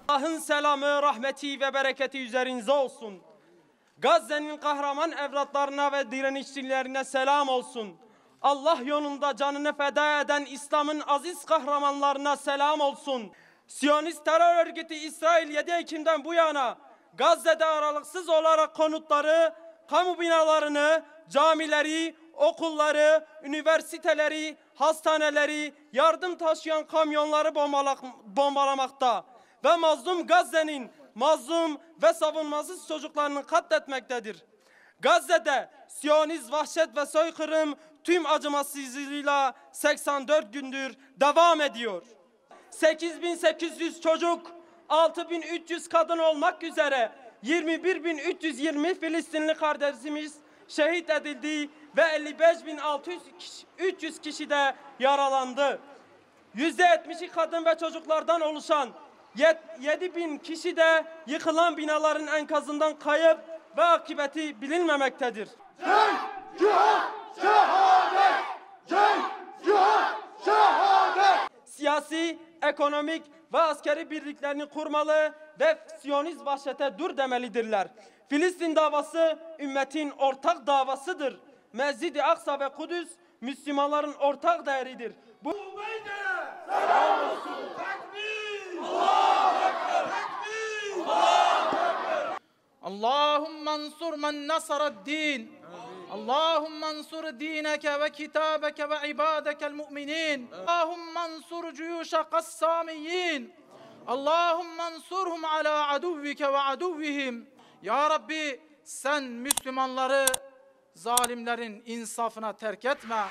Allah'ın selamı, rahmeti ve bereketi üzerinize olsun. Gazze'nin kahraman evlatlarına ve direnişçilerine selam olsun. Allah yolunda canını feda eden İslam'ın aziz kahramanlarına selam olsun. Siyonist terör örgütü İsrail 7 Ekim'den bu yana Gazze'de aralıksız olarak konutları, kamu binalarını, camileri, okulları, üniversiteleri, hastaneleri, yardım taşıyan kamyonları bombalamakta ve mazlum Gazze'nin mazlum ve savunmasız çocuklarını katletmektedir. Gazze'de Siyonist vahşet ve soykırım tüm acımasızlığıyla 84 gündür devam ediyor. 8.800 çocuk, 6.300 kadın olmak üzere 21.320 Filistinli kardeşimiz şehit edildi ve 55.600 kişi de yaralandı. %70'i kadın ve çocuklardan oluşan 7.000 kişi de yıkılan binaların enkazından kayıp ve akıbeti bilinmemektedir. Cenk, cihat, şehadet! Cenk, cihat, şehadet! Siyasi, ekonomik ve askeri birliklerini kurmalı ve Siyonist vahşete dur demelidirler. Filistin davası ümmetin ortak davasıdır. Mescid-i Aksa ve Kudüs Müslümanların ortak değeridir. Bu Selam olsun! Tekbir! Allahu Ekber! Tekbir! Allahu Ekber! اللهم انصر من نصر الدين اللهم انصر دينك وكتابك وعبادك المؤمنين اللهم انصر جيوش قساميين اللهم انصرهم على عدوك وعدوهم Ya Rabbi sen Müslümanları zalimlerin insafına terk etme.